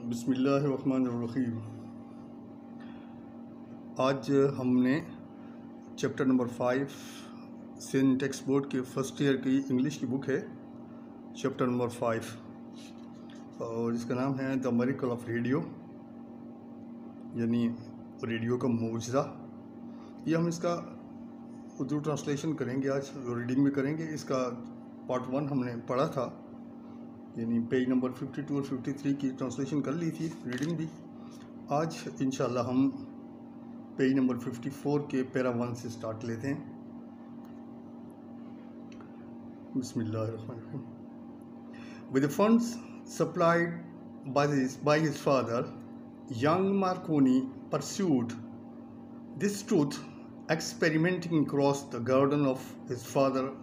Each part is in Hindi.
बिस्मिल्लाहिर्रहमानिर्रहीम। आज हमने chapter number 5 Sindh text board के फर्स्ट ईयर की इंग्लिश की बुक है, चैप्टर नंबर 5, और इसका नाम है द मिरेकल ऑफ रेडियो, यानी रेडियो का मौजज़ा। ये हम इसका उर्दू ट्रांसलेशन करेंगे, आज रीडिंग में करेंगे। इसका पार्ट 1 हमने पढ़ा था, यानी पेज नंबर 52 और 53 की ट्रांसलेशन कर ली थी, रीडिंग भी। आज इंशाल्लाह हम पेज नंबर 54 के पैरा 1 से स्टार्ट लेते हैं। बिस्मिल्लाहिर्रहमानिर्रहीम। With the funds supplied by his father, young Marconi pursued this truth, experimenting across the garden of his father's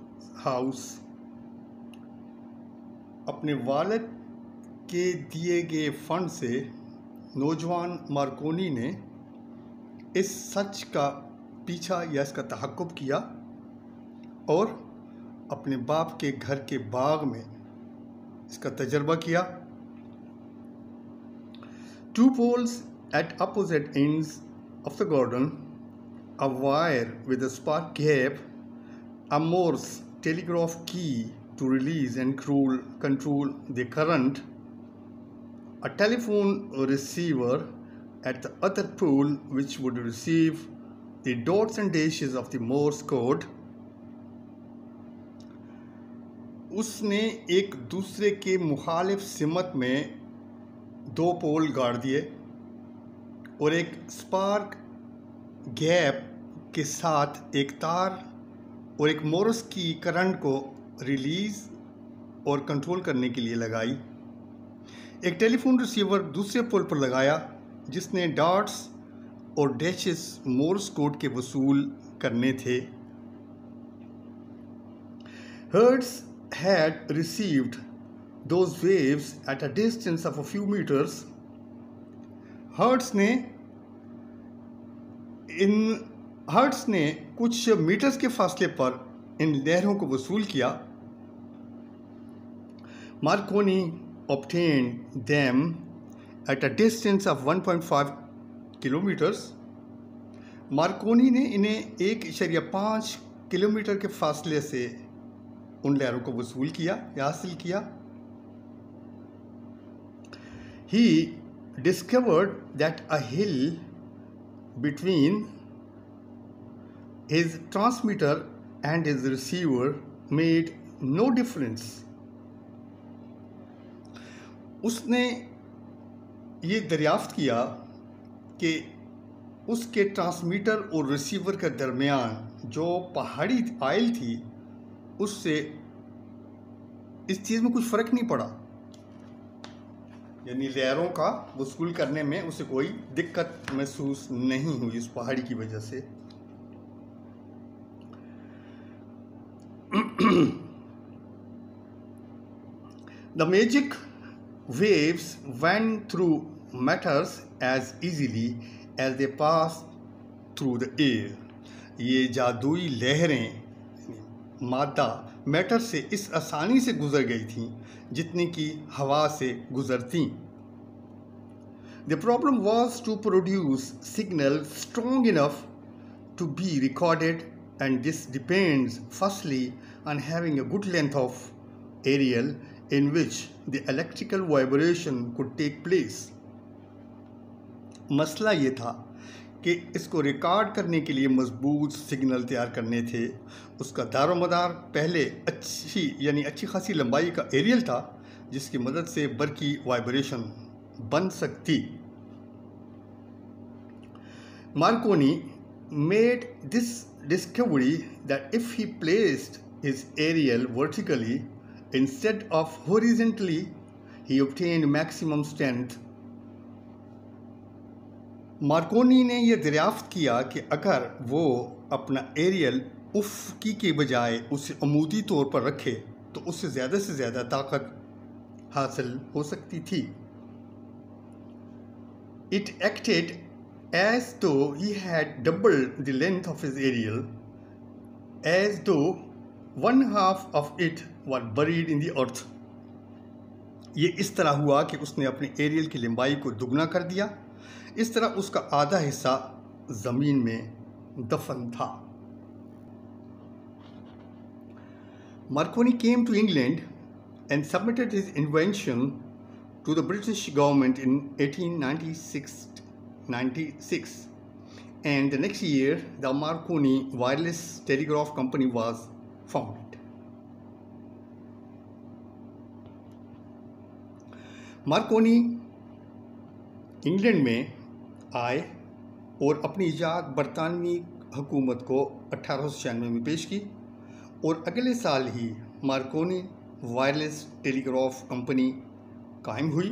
house. अपने वालिद के दिए गए फंड से नौजवान मार्कोनी ने इस सच का पीछा या इसका तहक्कुब किया और अपने बाप के घर के बाग में इसका तजर्बा किया। Two poles at opposite ends of the garden, a wire with a spark gap, a Morse telegraph key to release and control the current, a telephone receiver at the other pole which would receive the dots and dashes of the Morse code. उसने एक दूसरे के मुखालिफ सिमत में 2 पोल गाड़ दिए और एक स्पार्क गैप के साथ एक तार और एक मोर्स की करंट को रिलीज और कंट्रोल करने के लिए लगाई। एक टेलीफोन रिसीवर दूसरे पोल पर लगाया जिसने डॉट्स और डैशेस मोर्स कोड के वसूल करने थे। Hertz had received those waves at a distance of a few meters. Hertz ने कुछ मीटर्स के फासले पर इन लहरों को वसूल किया। Marconi obtained them at a distance of 1.5 kilometers. Markovnikov ने इन्हें 1.5 किलोमीटर के फासले से उन लहरों को वसूल किया या हासिल किया। He discovered that a hill between his transmitter and his receiver made no difference. उसने ये दरियाफ्त किया कि उसके ट्रांसमीटर और रिसीवर के दरमियान जो पहाड़ी आयल थी उससे इस चीज़ में कुछ फ़र्क नहीं पड़ा, यानी लहरों का वसूल करने में उसे कोई दिक्कत महसूस नहीं हुई उस पहाड़ी की वजह से। The magic waves went through matters as easily as they passed through the air. ये जादुई लहरें मादा मैटर से इस आसानी से गुजर गई थीं जितनी कि हवा से गुजरती। The problem was to produce signal strong enough to be recorded, and this depends firstly on having a good length of aerial in which the electrical vibration could take place. मसला ये था कि इसको रिकॉर्ड करने के लिए मजबूत सिग्नल तैयार करने थे। उसका दारोमदार पहले अच्छी खासी लंबाई का एरियल था जिसकी मदद से बरकी वाइब्रेशन बन सकती। Marconi made this discovery that if he placed his aerial vertically instead of horizontally, he obtained maximum strength. Markovnikov ने यह दरियाफ्त किया कि अगर वो अपना एरियल उफ़क़ी के बजाय उसे अमूदी तौर पर रखे तो उससे ज़्यादा ताकत हासिल हो सकती थी। It acted as though he had doubled the length of his aerial, as though one half of it were buried in the earth. ये इस तरह हुआ कि उसने अपने एरियल की लंबाई को दुगना कर दिया। इस तरह उसका आधा हिस्सा ज़मीन में दफन था। Marconi came to England and submitted his invention to the British government in 1896, and the next year the Marconi wireless telegraph company was founded. Markovnikov England में आए और अपनी इजाद बरतानवी हुकूमत को 1896 में पेश की और अगले साल ही मार्कोनी वायरलेस टेलीग्राफ कंपनी कायम हुई।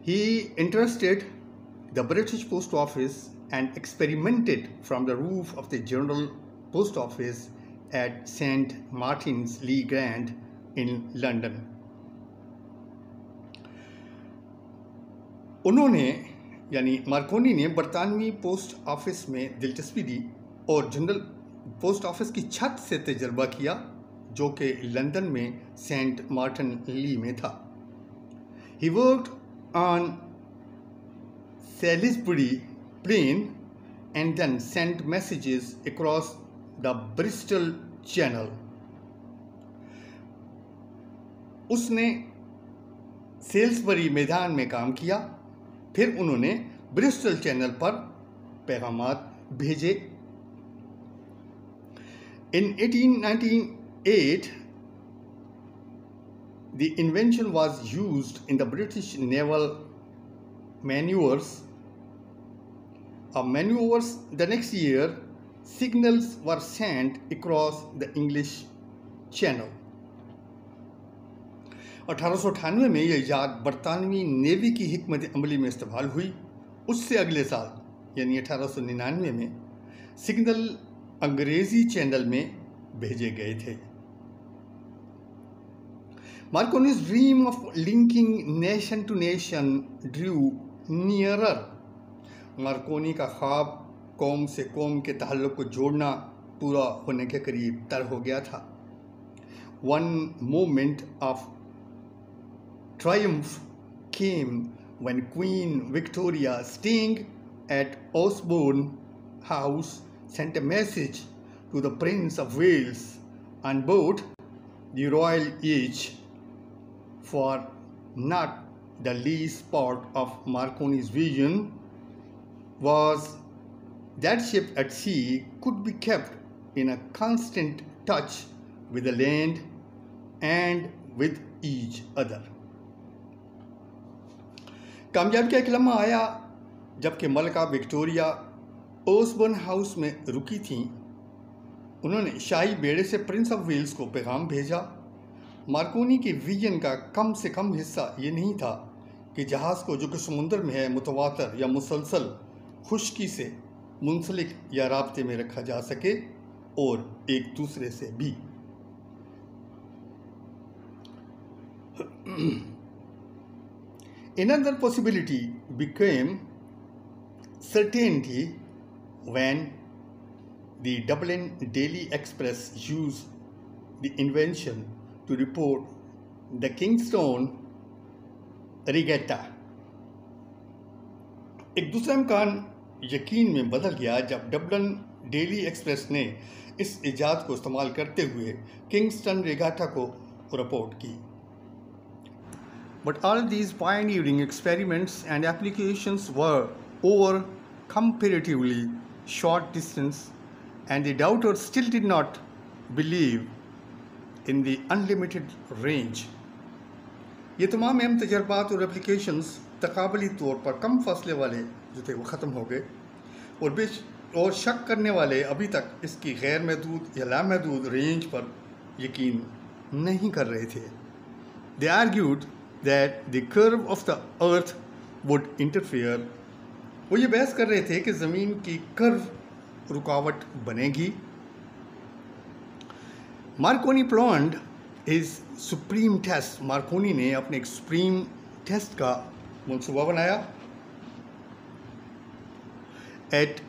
He entrusted the British Post Office and experimented from the roof of the General Post Office at St. Martin's Le Grand in London. उन्होंने यानी मार्कोनी ने बरतानवी पोस्ट ऑफिस में दिलचस्पी दी और जनरल पोस्ट ऑफिस की छत से तजर्बा किया जो कि लंदन में सेंट मार्टिन ली में था। He worked on Salisbury Plain and then sent messages across the Bristol Channel. उसने सेल्सबरी मैदान में काम किया, फिर उन्होंने ब्रिस्टल चैनल पर पैगामात भेजे। In 1898, the invention was used in the British naval maneuvers. The next year, signals were sent across the English Channel. 1898 में यह इजाद बरतानवी नेवी की हिकमत अमली में इस्तेमाल हुई। उससे अगले साल यानी 1899 में सिग्नल अंग्रेजी चैनल में भेजे गए थे। Marconi's dream of linking nation to nation drew nearer. Markovnikov का ख्वाब कौम से कौम के ताल्लुक को जोड़ना पूरा होने के करीब तर हो गया था। One moment of triumph came when Queen Victoria, staying at Osborne House, sent a message to the Prince of Wales on board the Royal Yacht. For not the least part of Marconi's vision was that ship at sea could be kept in a constant touch with the land and with each other. कामयाबी का एक लम्हा आया जबकि मलका विक्टोरिया ओसबर्न हाउस में रुकी थीं। उन्होंने शाही बेड़े से प्रिंस ऑफ वेल्स को पैगाम भेजा। मार्कोनी के विजन का कम से कम हिस्सा ये नहीं था कि जहाज़ को जो कि समुंदर में है मुतवातर या मुसलसल खुश्की से मुंसलिक या राब्ते में रखा जा सके और एक दूसरे से भी। Another possibility became certainty when the Dublin Daily Express used the invention to report the Kingston Regatta. एक दूसरा इम्कान यकीन में बदल गया जब डबलिन डेली एक्सप्रेस ने इस इजाद को इस्तेमाल करते हुए किंगस्टन रेगाटा को रिपोर्ट की। But all these pioneering experiments and applications were over comparatively short distance, and the doubters still did not believe in the unlimited range. ये तमाम अहम तजर्बात और एप्लीकेशंस तकाबली तौर पर कम फासले वाले जो थे वो ख़त्म हो गए और शक करने वाले अभी तक इसकी गैर महदूद या लामहदूद रेंज पर यकीन नहीं कर रहे थे। They argued that the curve of the earth would interfere. वो ये बहस कर रहे थे कि ज़मीन की कर्व रुकावट बनेगी। Markovnikov planned his supreme test. Markovnikov ने अपने एक सुप्रीम टेस्ट का मंसूबा बनाया। At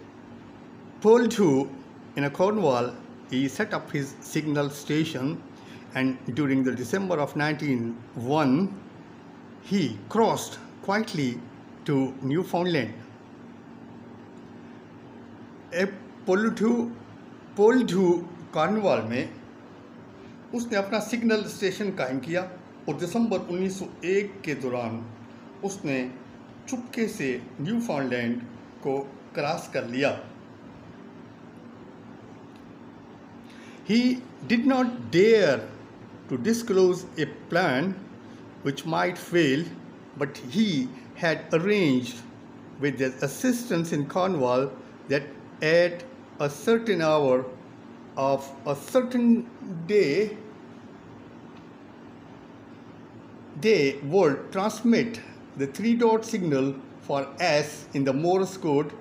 Poole 2 in Cornwall, he set up his signal station and during the December of 1901, he crossed quietly to Newfoundland. Poldhu Cornwall में उसने अपना सिग्नल स्टेशन कायम किया और दिसंबर 1901 के दौरान उसने चुपके से न्यूफाउंडलैंड को क्रॉस कर लिया. He did not dare to disclose a plan which might fail, but he had arranged with the assistants in Cornwall that at a certain hour of a certain day, they would transmit the three-dot signal for S in the Morse code,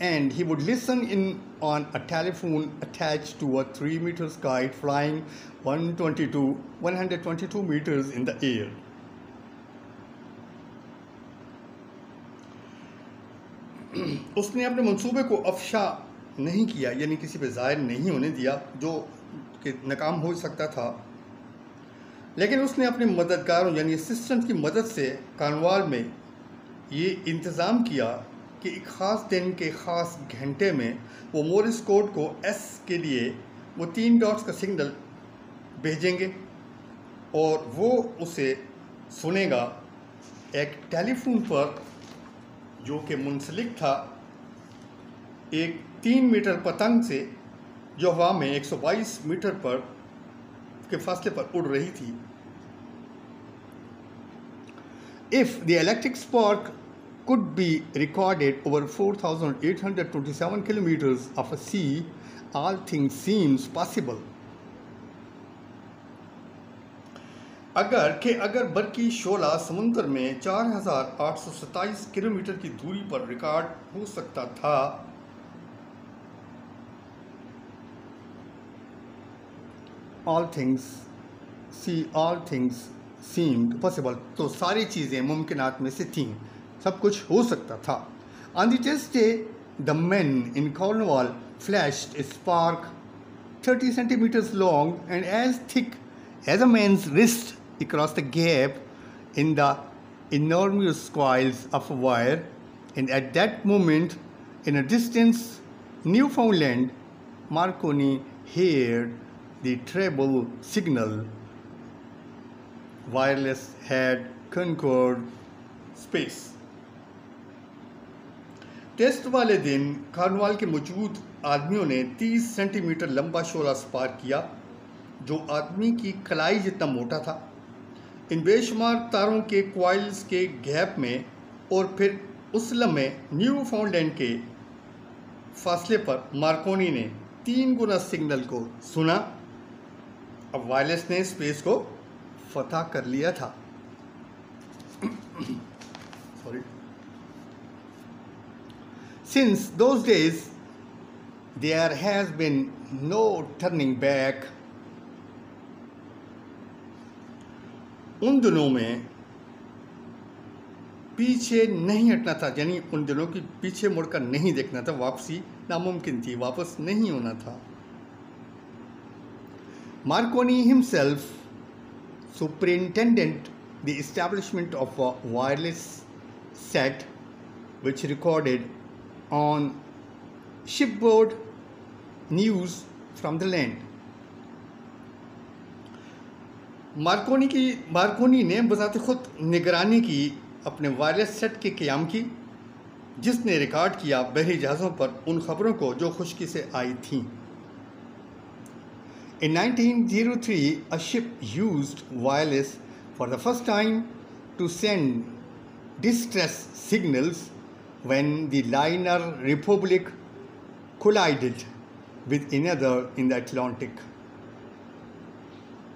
and he would listen in on a telephone attached to a 3-meter kite flying 122 meters in the air. उसने अपने मंसूबे को अफशा नहीं किया, यानी किसी पे ज़ाहिर नहीं होने दिया, जो कि नाकाम हो सकता था, लेकिन उसने अपने मददगारों यानी असिस्टेंट की मदद से कार्नवाल में ये इंतज़ाम किया कि एक ख़ास दिन के ख़ास घंटे में वो मोरिस कोड को एस के लिए वो 3 डॉट्स का सिग्नल भेजेंगे और वो उसे सुनेगा एक टेलीफोन पर जो कि मुंसलिक था एक 3 मीटर पतंग से जो हवा में 122 मीटर पर के फासले पर उड़ रही थी. If the electric spark could be recorded over 4,827 kilometers of a sea, all things seems possible. अगर बर्की शोला समुंदर में 4,827 किलोमीटर की दूरी पर रिकॉर्ड हो सकता था, all things seemed possible, तो सारी चीज़ें मुमकिनात में से थीं, सब कुछ हो सकता था. On the test day, the men in Cornwall flashed a spark 30 centimeters long and as thick as a man's wrist across the gap in the enormous coils of wire, and at that moment, in a distance, Newfoundland, Marconi heard the treble signal. Wireless had conquered space. Test वाले दिन कार्नवाल के मौजूद आदमियों ने 30 सेंटीमीटर लंबा शोला स्पार्क किया, जो आदमी की कलाई जितना मोटा था. इन बेशुमार तारों के क्वाइल्स के गैप में और फिर उस लम्हे न्यूफाउंडलैंड के फासले पर मार्कोनी ने 3 गुना सिग्नल को सुना. अब वायरलेस ने स्पेस को फतह कर लिया था. Sorry. Since those days, there has been no turning back. उन दिनों में पीछे नहीं हटना था, यानी उन दिनों की पीछे मुड़कर नहीं देखना था, वापसी नामुमकिन थी, वापस नहीं होना था. Marconi himself superintended the establishment of a wireless set which recorded on shipboard news from the land. Markovnikov ने बज़ाते खुद निगरानी की अपने वायरलेस सेट के क़याम की, जिसने रिकॉर्ड किया बहरी जहाज़ों पर उन खबरों को जो खुशकी से आई थीं. In 1903, a ship used wireless for the first time to send distress signals when the liner Republic collided with another in the Atlantic.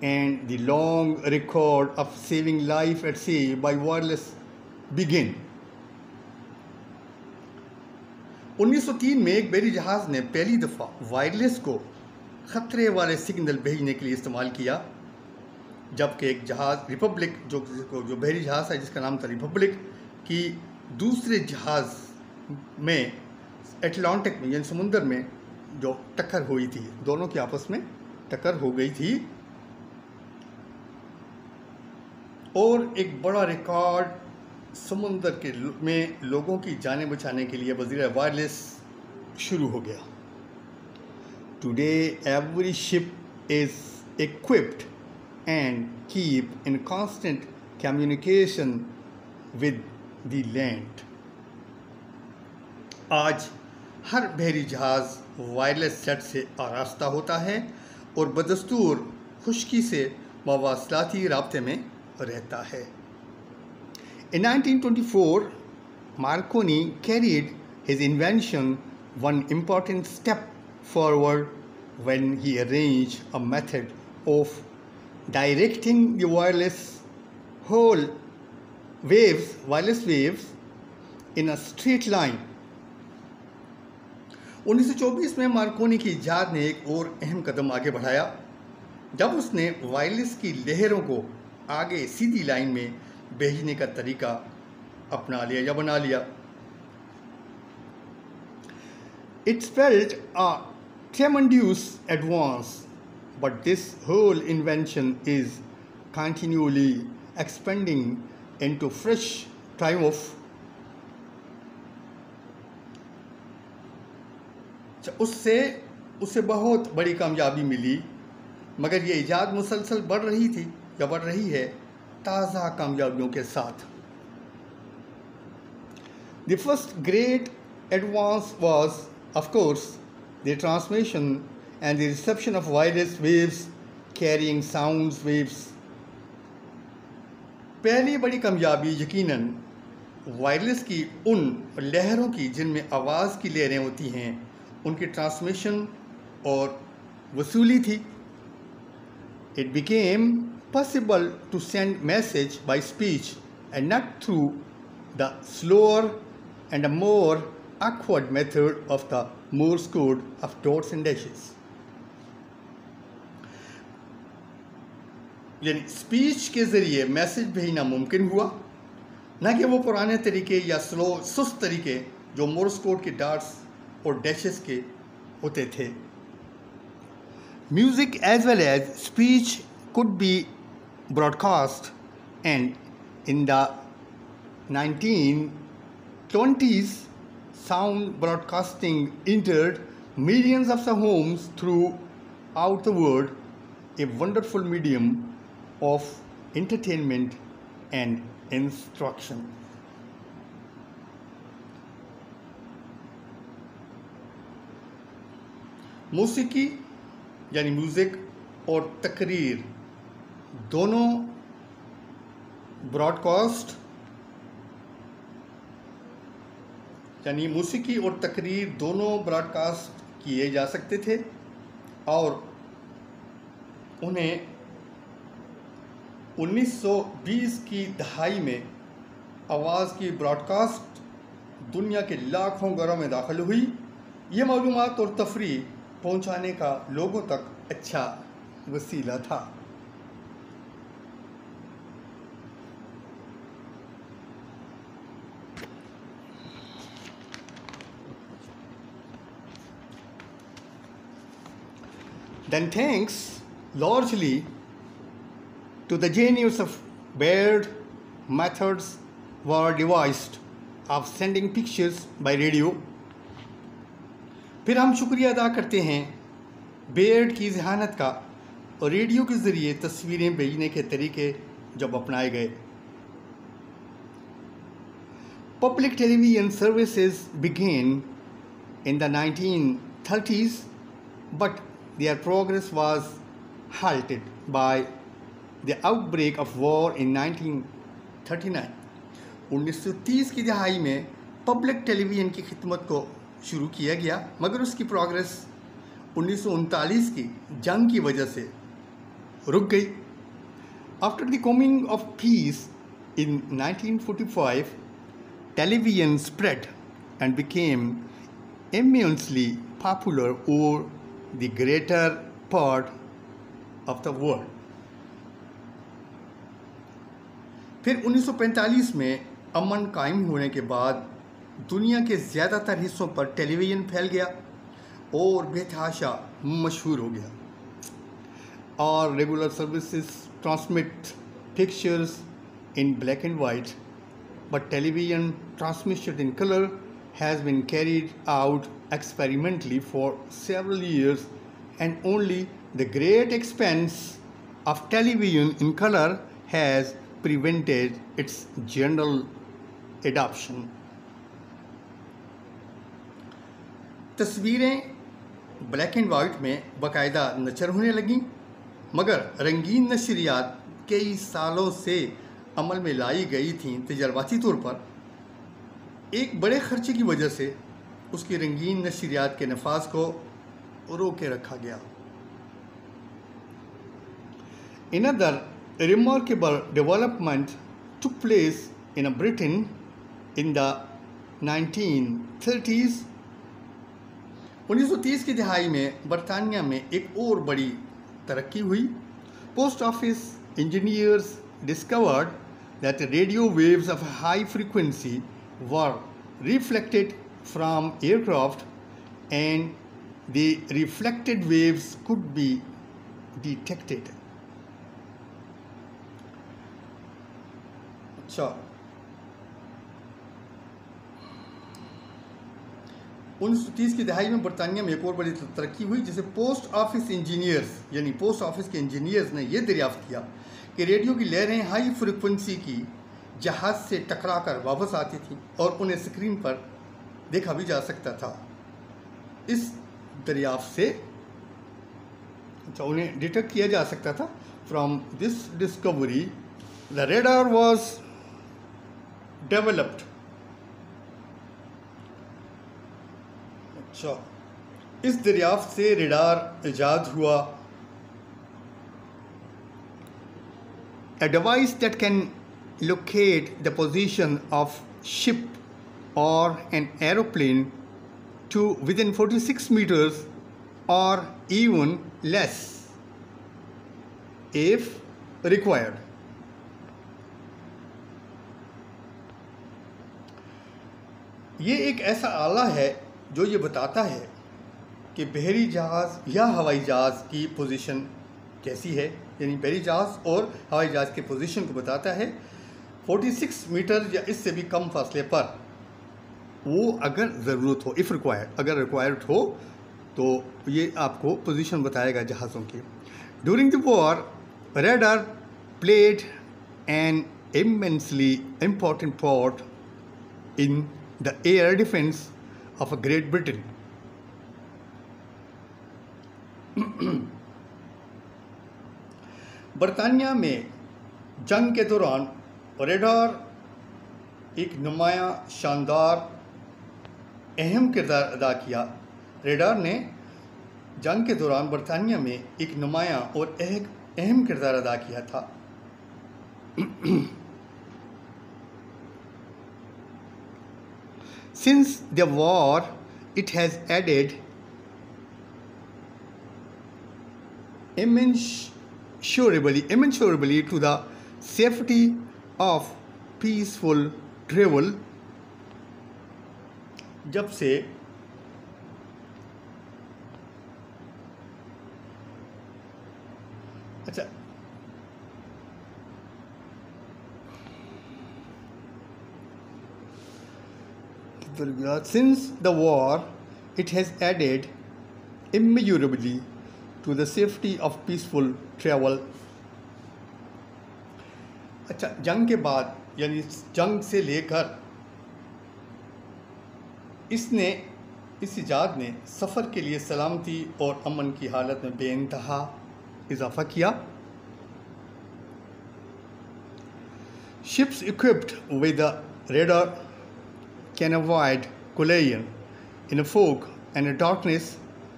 And the long record of saving life at sea by wireless began. 1903 में एक बहरी जहाज़ ने पहली दफ़ा वायरलेस को ख़तरे वाले सिग्नल भेजने के लिए इस्तेमाल किया, जबकि एक जहाज़ रिपब्लिक जो बहरी जहाज़ है जिसका नाम था रिपब्लिक की दूसरे जहाज़ में अटलांटिक में यानी समुंदर में जो टक्कर हुई थी, दोनों की आपस में टक्कर हो गई थी. और एक बड़ा रिकॉर्ड समुंदर के में लोगों की जानें बचाने के लिए वज़ीर वायरलेस शुरू हो गया। Today every ship is equipped and keep in constant communication with the land. आज हर बहरी जहाज़ वायरलेस सेट से आरास्ता होता है और बदस्तूर खुश्की से मवासलाती राब्ते में रहता है। In 1924, Marconi carried his invention one important step forward when he arranged a method of directing the wireless waves in a straight line. 1924 में मार्कोनी की इजाद ने एक और अहम कदम आगे बढ़ाया जब उसने वायरलेस की लहरों को आगे सीधी लाइन में भेजने का तरीका अपना लिया या बना लिया। It felt a tremendous advance, but this whole invention is continually expanding into fresh triumph. उससे बहुत बड़ी कामयाबी मिली, मगर ये इजाद मुसलसल बढ़ रही थी या बढ़ रही है ताज़ा कामयाबियों के साथ। The first great advance was, of course, the transmission and the reception of wireless waves carrying sound waves. पहली बड़ी कामयाबी यकीनन वायरलेस की उन लहरों की जिनमें आवाज़ की लहरें होती हैं उनकी ट्रांसमिशन और वसूली थी। It became possible to send message by speech and not through the slower and a more awkward method of the Morse code of dots and dashes. यानी स्पीच के ज़रिए मैसेज भेजना मुमकिन हुआ, न कि वो पुराने तरीके या स्लो सुस्त तरीके जो मोर्स कोड के डॉट्स और डैशेस के होते थे। Music as well as speech could be broadcast, and in the 1920s, sound broadcasting entered millions of the homes throughout the world, a wonderful medium of entertainment and instruction. मौसीकी यानी म्यूज़िक और तकरीर दोनों ब्रॉडकास्ट यानी मौसीकी और तकरीर दोनों ब्रॉडकास्ट किए जा सकते थे और उन्हें 1920 की दहाई में आवाज़ की ब्रॉडकास्ट दुनिया के लाखों घरों में दाखिल हुई। ये मालूमात और तफरीह पहुंचाने का लोगों तक अच्छा वसीला था। Then thanks largely to the genius of Baird, methods were devised of sending pictures by radio. फिर हम शुक्रिया अदा करते हैं बेयर्ड की ज़हानत का और रेडियो के ज़रिए तस्वीरें भेजने के तरीके जब अपनाए गए। Public television services began in the 1930s, but their progress was halted by the outbreak of war in 1939. 1930 की दहाई में पब्लिक टेलीविज़न की खिदमत को शुरू किया गया, मगर उसकी प्रोग्रेस 1939 की जंग की वजह से रुक गई। After the coming of peace in 1945, television spread and became immensely popular over the greater part of the world. फिर 1945 में अमन कायम होने के बाद दुनिया के ज़्यादातर हिस्सों पर टेलीविज़न फैल गया और बेतहाशा मशहूर हो गया और regular services transmit pictures in black and white, but television transmission in color has been carried out experimentally for several years, and only the great expense of television in color has prevented its general adoption. तस्वीरें ब्लैक एंड वाइट में बाकायदा नचर होने लगीं, मगर रंगीन नशरियात कई सालों से अमल में लाई गई थीं। तजर्बाती तौर पर एक बड़े खर्चे की वजह से उसकी रंगीन नशरियात के नफाज को रोके रखा गया। Another remarkable development took place in Britain in the 1930s. 1930 की दिहाई में बरतानिया में एक और बड़ी तरक्की हुई। Post office engineers discovered that the radio waves of high frequency were reflected from aircraft, and the reflected waves could be detected. अच्छा, 1930 की दहाई में बरतानिया में एक और बड़ी तरक्की हुई, जिसे पोस्ट ऑफिस इंजीनियर्स यानी पोस्ट ऑफिस के इंजीनियर्स ने यह दरियाफ्त किया कि रेडियो की लहरें हाई फ्रिक्वेंसी की जहाज़ से टकराकर वापस आती थीं और उन्हें स्क्रीन पर देखा भी जा सकता था। इस दरियाफ्त से उन्हें डिटेक्ट किया जा सकता था। From this discovery the radar was developed. अच्छा, इस दरियाफ्त से रेडार इजाद हुआ। A device that can locate the position of ship or an aeroplane to within 46 meters or even less if required. ये एक ऐसा आला है जो ये बताता है कि बहरी जहाज़ या हवाई जहाज़ की पोजीशन कैसी है, यानी बहरी जहाज़ और हवाई जहाज़ की पोजीशन को बताता है 46 मीटर या इससे भी कम फासले पर, वो अगर ज़रूरत हो, इफ़ रिक्वायर्ड, अगर रिक्वायर्ड हो तो ये आपको पोजीशन बताएगा जहाज़ों की। During the war radar played an immensely important part in the air defence of Great Britain. बरतानिया में जंग के दौरान रेडार एक नुमाया शानदार अहम किरदार अदा किया। रेडार ने जंग के दौरान बरतानिया में एक नुमाया और अहम किरदार अदा किया था। Since the war, it has added immeasurably to the safety of peaceful travel. जब से अच्छा since the war, it has added immeasurably to the safety of peaceful travel. अच्छा, जंग के बाद यानी जंग से लेकर इस इजाद ने सफ़र के लिए सलामती और अमन की हालत में बेइंतहा इजाफा किया। Ships equipped with the radar can avoid collision in a fog and a darkness,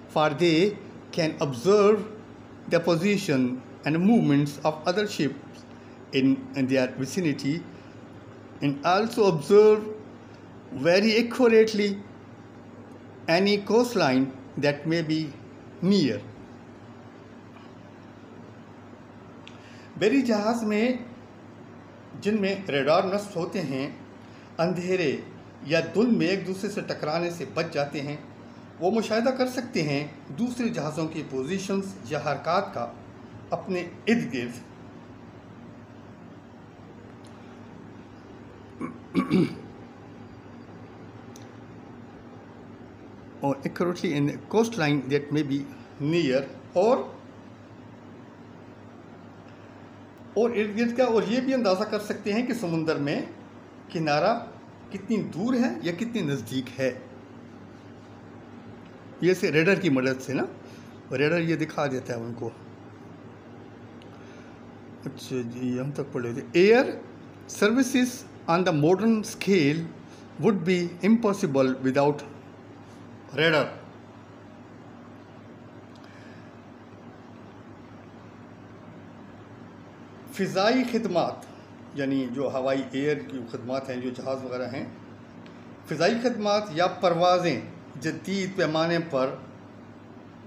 for they can observe the position and movements of other ships in their vicinity, and also observe very accurately any coastline that may be near. बहरी जहाज़ में जिनमें रेडार नस्ब होते हैं, अंधेरे या धुंध में एक दूसरे से टकराने से बच जाते हैं। वो मुशाहिदा कर सकते हैं दूसरे जहाज़ों की पोजीशंस या हरकत का अपने इर्द गिर्द। accurately in a coastline that may be near, और इर्द गिर्द का, और ये भी अंदाज़ा कर सकते हैं कि समुंदर में किनारा कितनी दूर है या कितनी नज़दीक है। ये से रेडर की मदद से ना, रेडर ये दिखा देता है उनको। अच्छा जी, हम तक पढ़े थे। Air services on the modern scale would be impossible without radar. फ़िज़ाई खिदमात, यानी जो हवाई एयर की खिदमात हैं, जो जहाज़ वगैरह हैं, फ़िज़ाई खिदमात या परवाज़ें जदीद पैमाने पर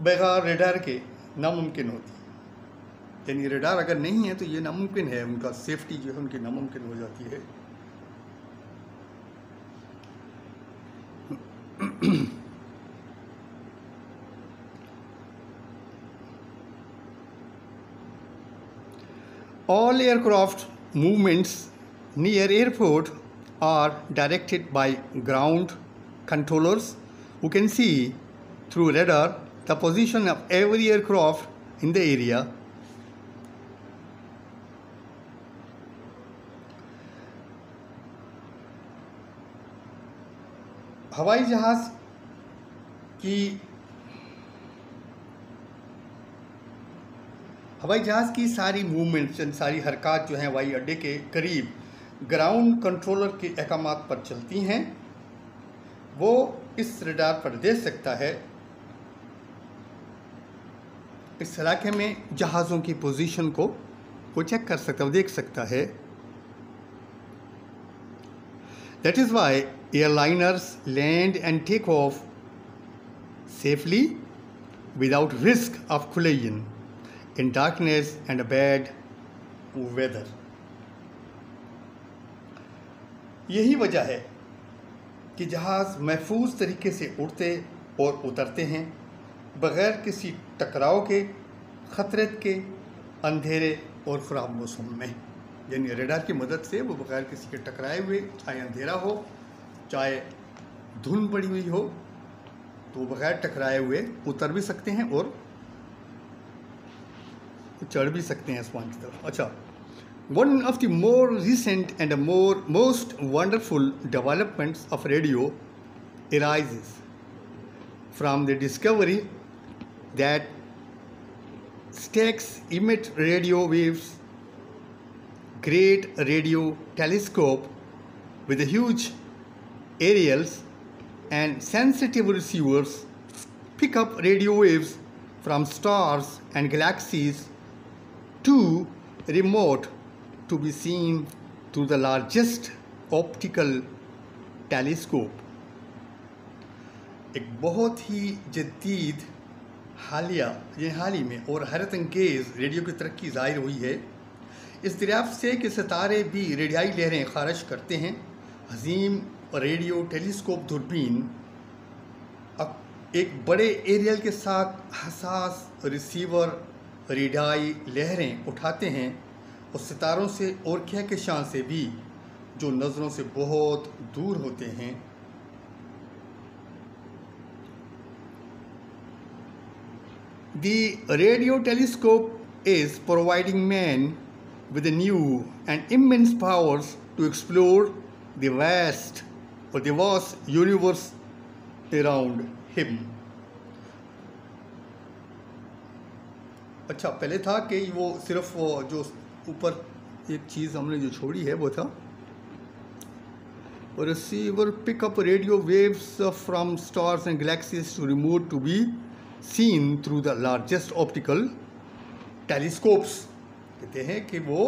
बगैर रेडार के नामुमकिन होती है। यानी रेडार अगर नहीं है तो ये नामुमकिन है, उनका सेफ्टी जो है उनकी नामुमकिन हो जाती है। All aircraft movements near airport are directed by ground controllers who can see through radar the position of every aircraft in the area. हवाई जहाज़ की सारी मूवमेंट्स, सारी हरकत जो हैं हवाई अड्डे के करीब ग्राउंड कंट्रोलर के अहकामात पर चलती हैं। वो इस रडार पर देख सकता है, इस इलाके में जहाज़ों की पोजीशन को वो चेक कर सकता है, वो देख सकता है। That is why airliners land and take off safely without risk of collision in darkness and bad weather. यही वजह है कि जहाज़ महफूज तरीके से उड़ते और उतरते हैं बग़ैर किसी टकराव के, ख़तरे के, अंधेरे और ख़राब मौसम में। यानी रेडार की मदद से वो बग़ैर किसी के टकराए हुए, चाहे अंधेरा हो चाहे धुंध पड़ी हुई हो, तो बग़ैर टकराए हुए उतर भी सकते हैं और चढ़ भी सकते हैं आसमान की तरफ। अच्छा, one of the more recent and most wonderful developments of radio arises from the discovery that stars emit radio waves. Great radio telescope with the huge aerials and sensitive receivers pick up radio waves from stars and galaxies too remote to be seen through the largest optical telescope. एक बहुत ही जदीद हाल ही में और हैरत अंगेज़ रेडियो की तरक्की ज़ाहिर हुई है इस दरियाफ्त से कि सितारे भी रेडियाई लहरें खारिज करते हैं। अजीम रेडियो टेलीस्कोप दूरबीन अब एक बड़े एरियल के साथ हसास रिसीवर रेडियाई लहरें उठाते हैं और सितारों से और कहकशां से भी जो नज़रों से बहुत दूर होते हैं। The radio telescope is providing man with a new and immense powers to explore the vast universe around him. अच्छा, पहले था कि वो सिर्फ जो ऊपर एक चीज़ हमने जो छोड़ी है वो था receiver pick up radio waves from stars and galaxies to remote to be seen through the largest optical telescopes. कहते हैं कि वो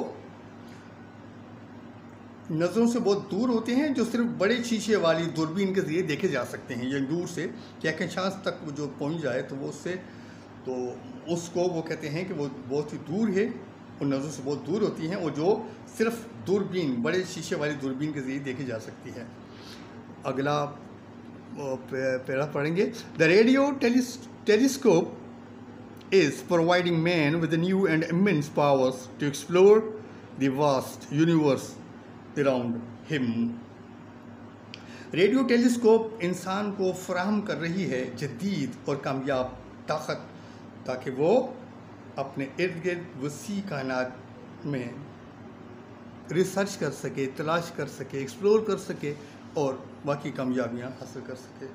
नज़रों से बहुत दूर होते हैं जो सिर्फ बड़े शीशे वाली दूरबीन के ज़रिए देखे जा सकते हैं। या दूर से कहकशां तक जो पहुंच जाए तो वो उससे तो उसको वो कहते हैं कि वो बहुत ही दूर है, उन नज़रों से बहुत दूर होती हैं और जो सिर्फ दूरबीन, बड़े शीशे वाली दूरबीन के ज़रिए देखी जा सकती है। अगला पैरा पढ़ेंगे। The radio telescope is providing man with new and immense powers to explore the vast universe around him. Radio telescope इंसान को फराहम कर रही है जदीद और कामयाब ताकत, ताकि वो अपने इर्द गिर्द वसी कायनात में रिसर्च कर सके, तलाश कर सके, एक्सप्लोर कर सके और बाकी कामयाबियाँ हासिल कर सके।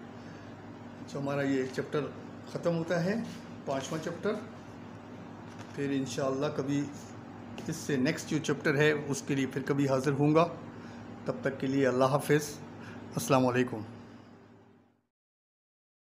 जो हमारा ये चैप्टर ख़त्म होता है, 5वां चैप्टर, फिर इंशाअल्लाह कभी इससे नेक्स्ट जो चैप्टर है उसके लिए फिर कभी हाज़िर होऊंगा। तब तक के लिए अल्लाह हाफ़िज़, अस्सलाम वालेकुम।